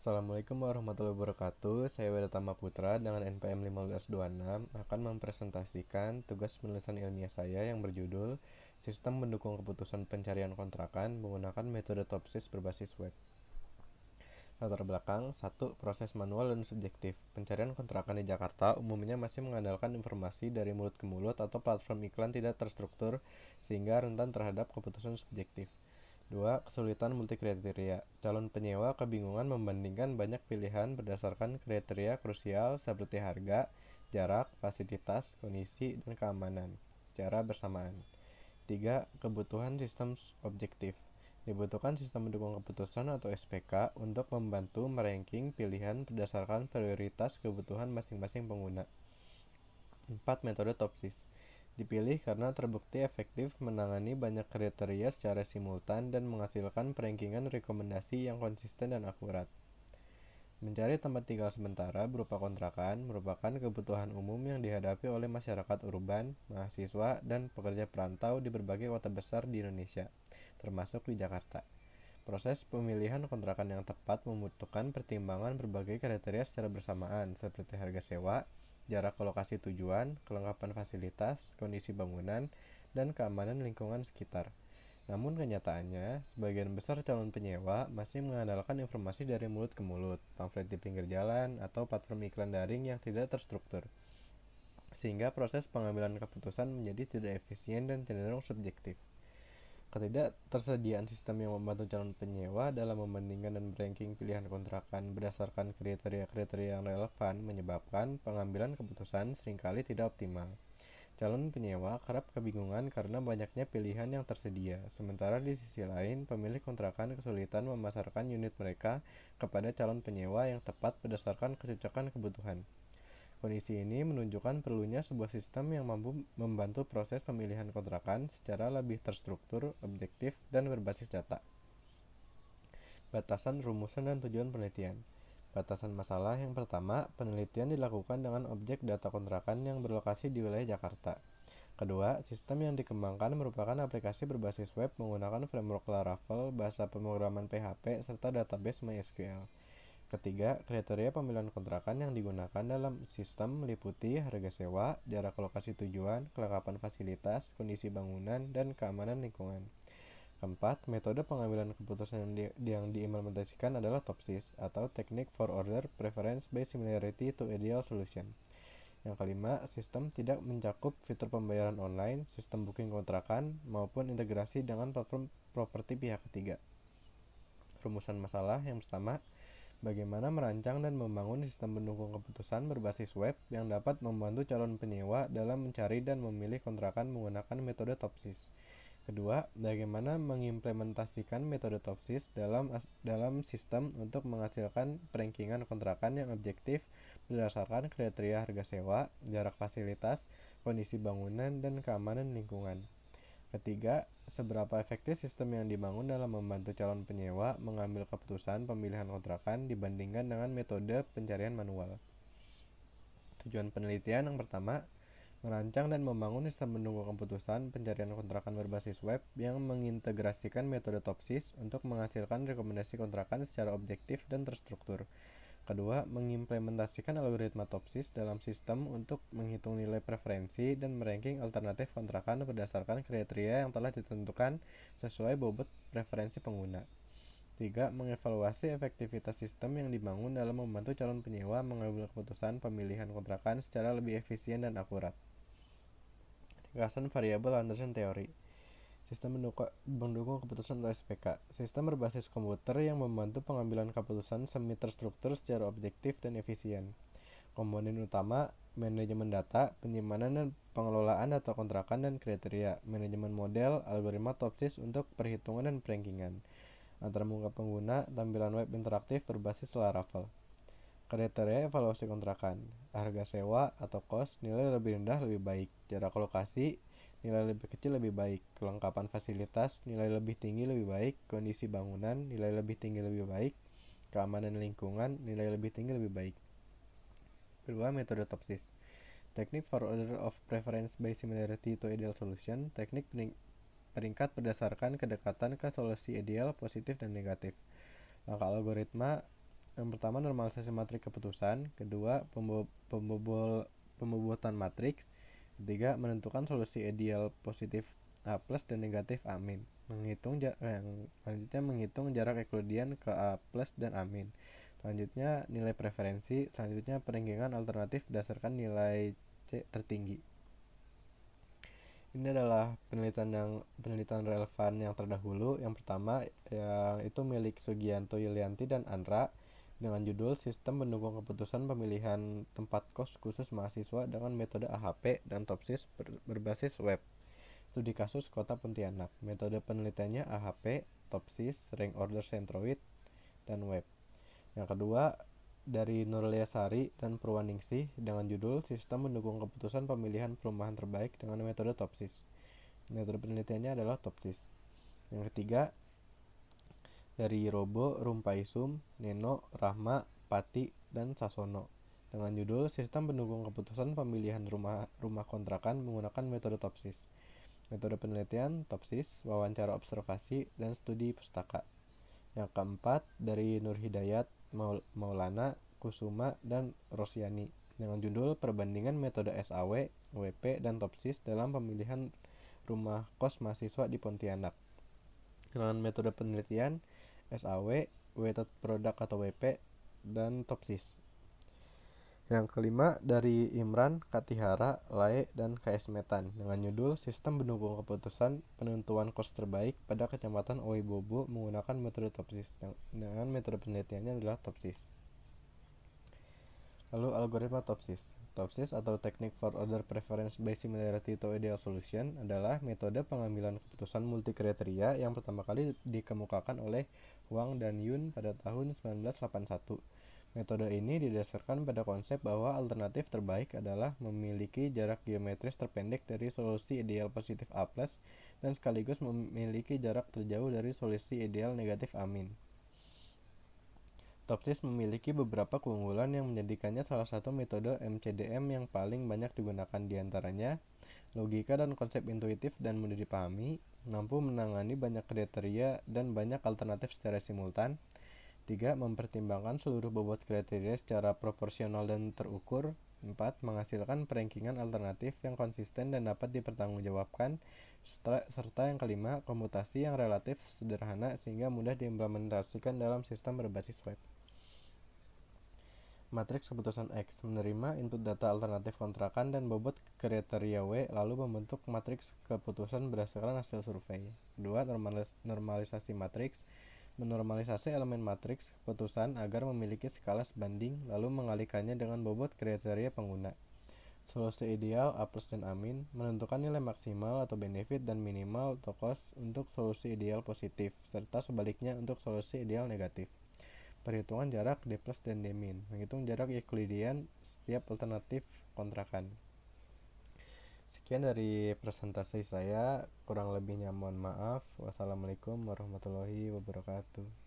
Assalamualaikum warahmatullahi wabarakatuh. Saya Wedatama Putra dengan NPM 1526 akan mempresentasikan tugas penulisan ilmiah saya yang berjudul Sistem Mendukung Keputusan Pencarian Kontrakan menggunakan metode Topsis berbasis web. Latar belakang 1. Proses manual dan subjektif. Pencarian kontrakan di Jakarta umumnya masih mengandalkan informasi dari mulut ke mulut atau platform iklan tidak terstruktur sehingga rentan terhadap keputusan subjektif. 2. Kesulitan multikriteria. Calon penyewa kebingungan membandingkan banyak pilihan berdasarkan kriteria krusial seperti harga, jarak, fasilitas, kondisi, dan keamanan secara bersamaan. 3. Kebutuhan sistem objektif. Dibutuhkan sistem mendukung keputusan atau SPK untuk membantu meranking pilihan berdasarkan prioritas kebutuhan masing-masing pengguna. 4. Metode Topsis. Dipilih karena terbukti efektif menangani banyak kriteria secara simultan dan menghasilkan perankingan rekomendasi yang konsisten dan akurat. Mencari tempat tinggal sementara berupa kontrakan merupakan kebutuhan umum yang dihadapi oleh masyarakat urban, mahasiswa, dan pekerja perantau di berbagai kota besar di Indonesia, termasuk di Jakarta. Proses pemilihan kontrakan yang tepat membutuhkan pertimbangan berbagai kriteria secara bersamaan, seperti harga sewa, jarak ke lokasi tujuan, kelengkapan fasilitas, kondisi bangunan, dan keamanan lingkungan sekitar. Namun kenyataannya, sebagian besar calon penyewa masih mengandalkan informasi dari mulut ke mulut, pamflet di pinggir jalan, atau platform iklan daring yang tidak terstruktur, sehingga proses pengambilan keputusan menjadi tidak efisien dan cenderung subjektif. Ketidaktersediaan sistem yang membantu calon penyewa dalam membandingkan dan ranking pilihan kontrakan berdasarkan kriteria-kriteria yang relevan menyebabkan pengambilan keputusan seringkali tidak optimal. Calon penyewa kerap kebingungan karena banyaknya pilihan yang tersedia, sementara di sisi lain pemilik kontrakan kesulitan memasarkan unit mereka kepada calon penyewa yang tepat berdasarkan kecocokan kebutuhan. Kondisi ini menunjukkan perlunya sebuah sistem yang mampu membantu proses pemilihan kontrakan secara lebih terstruktur, objektif, dan berbasis data. Batasan, rumusan, dan tujuan penelitian. Batasan masalah yang pertama, penelitian dilakukan dengan objek data kontrakan yang berlokasi di wilayah Jakarta. Kedua, sistem yang dikembangkan merupakan aplikasi berbasis web menggunakan framework Laravel, bahasa pemrograman PHP, serta database MySQL. Ketiga, kriteria pemilihan kontrakan yang digunakan dalam sistem meliputi harga sewa, jarak lokasi tujuan, kelengkapan fasilitas, kondisi bangunan, dan keamanan lingkungan. Keempat, metode pengambilan keputusan yang diimplementasikan adalah TOPSIS atau Technique for Order Preference by Similarity to Ideal Solution. Yang kelima, sistem tidak mencakup fitur pembayaran online, sistem booking kontrakan, maupun integrasi dengan platform properti pihak ketiga. Rumusan masalah yang pertama, bagaimana merancang dan membangun sistem pendukung keputusan berbasis web yang dapat membantu calon penyewa dalam mencari dan memilih kontrakan menggunakan metode TOPSIS. Kedua, bagaimana mengimplementasikan metode TOPSIS dalam sistem untuk menghasilkan perankingan kontrakan yang objektif berdasarkan kriteria harga sewa, jarak fasilitas, kondisi bangunan, dan keamanan lingkungan. Ketiga, seberapa efektif sistem yang dibangun dalam membantu calon penyewa mengambil keputusan pemilihan kontrakan dibandingkan dengan metode pencarian manual. Tujuan penelitian yang pertama, merancang dan membangun sistem mendukung keputusan pencarian kontrakan berbasis web yang mengintegrasikan metode TOPSIS untuk menghasilkan rekomendasi kontrakan secara objektif dan terstruktur. Kedua, mengimplementasikan algoritma TOPSIS dalam sistem untuk menghitung nilai preferensi dan meranking alternatif kontrakan berdasarkan kriteria yang telah ditentukan sesuai bobot preferensi pengguna. 3. Mengevaluasi efektivitas sistem yang dibangun dalam membantu calon penyewa mengambil keputusan pemilihan kontrakan secara lebih efisien dan akurat. Ringkasan variabel Anderson Theory. Sistem mendukung keputusan atau SPK. Sistem berbasis komputer yang membantu pengambilan keputusan semi terstruktur secara objektif dan efisien. Komponen utama, manajemen data, penyimpanan dan pengelolaan data kontrakan dan kriteria, manajemen model, algoritma TOPSIS untuk perhitungan dan perankingan. Antarmuka pengguna, tampilan web interaktif berbasis Laravel. Kriteria evaluasi kontrakan, harga sewa atau kos, nilai lebih rendah lebih baik, jarak lokasi, nilai lebih kecil lebih baik, kelengkapan fasilitas, nilai lebih tinggi lebih baik, kondisi bangunan, nilai lebih tinggi lebih baik, keamanan lingkungan, nilai lebih tinggi lebih baik. Kedua, metode TOPSIS. Technique for Order of Preference by Similarity to Ideal Solution, teknik peringkat berdasarkan kedekatan ke solusi ideal, positif, dan negatif. Langkah algoritma Yang pertama, normalisasi matriks keputusan. Kedua, pembobotan matriks. Ketiga, menentukan solusi ideal positif A plus dan negatif A min. Selanjutnya menghitung jarak Euclidean ke A plus dan A min. Selanjutnya nilai preferensi. Selanjutnya peringkingan alternatif berdasarkan nilai C tertinggi. Ini adalah penelitian relevan yang terdahulu. Yang pertama itu milik Sugianto Yulianti dan Andra dengan judul Sistem Pendukung Keputusan Pemilihan Tempat Kos Khusus Mahasiswa dengan Metode AHP dan TOPSIS berbasis web. Studi kasus Kota Pontianak. Metode penelitiannya AHP, TOPSIS, Rank Order Centroid, dan web. Yang kedua dari Nurlia Sari dan Purwaningsih dengan judul Sistem Mendukung Keputusan Pemilihan Perumahan Terbaik dengan metode TOPSIS. Metode penelitiannya adalah TOPSIS. Yang ketiga dari Robo, Rumpaisum, Neno, Rahma, Pati, dan Sasono dengan judul Sistem Pendukung Keputusan Pemilihan Rumah Kontrakan menggunakan metode TOPSIS. Metode penelitian TOPSIS, wawancara observasi, dan studi pustaka. Yang keempat dari Nur Hidayat, Maulana, Kusuma, dan Rosyani dengan judul Perbandingan Metode SAW, WP, dan TOPSIS dalam pemilihan rumah kos mahasiswa di Pontianak. Dengan metode penelitian SAW, Weighted Product atau WP, dan TOPSIS. Yang kelima dari Imran, Katihara, Lae, dan KS Metan dengan judul Sistem Pendukung Keputusan Penentuan Kos Terbaik pada Kecamatan Oibobo menggunakan metode TOPSIS. Dengan metode penelitiannya adalah TOPSIS. Lalu algoritma TOPSIS. TOPSIS atau Technique for Order Preference by Similarity to Ideal Solution adalah metode pengambilan keputusan multikriteria yang pertama kali dikemukakan oleh Huang dan Yun pada tahun 1981. Metode ini didasarkan pada konsep bahwa alternatif terbaik adalah memiliki jarak geometris terpendek dari solusi ideal positif A+, dan sekaligus memiliki jarak terjauh dari solusi ideal negatif A-. TOPSIS memiliki beberapa keunggulan yang menjadikannya salah satu metode MCDM yang paling banyak digunakan, diantaranya logika dan konsep intuitif dan mudah dipahami, mampu menangani banyak kriteria dan banyak alternatif secara simultan. 3. Mempertimbangkan seluruh bobot kriteria secara proporsional dan terukur. 4. Menghasilkan perankingan alternatif yang konsisten dan dapat dipertanggungjawabkan. Serta yang kelima, komputasi yang relatif sederhana sehingga mudah diimplementasikan dalam sistem berbasis web. Matriks keputusan X menerima input data alternatif kontrakan dan bobot kriteria W lalu membentuk matriks keputusan berdasarkan hasil survei. 2. Normalisasi matriks menormalisasi elemen matriks keputusan agar memiliki skala sebanding, lalu mengalihkannya dengan bobot kriteria pengguna. Solusi ideal A plus dan A min, menentukan nilai maksimal atau benefit dan minimal atau cost untuk solusi ideal positif, serta sebaliknya untuk solusi ideal negatif. Perhitungan jarak D plus dan D min, menghitung jarak Euclidean setiap alternatif kontrakan. Sekian dari presentasi saya, kurang lebihnya mohon maaf. Wassalamualaikum warahmatullahi wabarakatuh.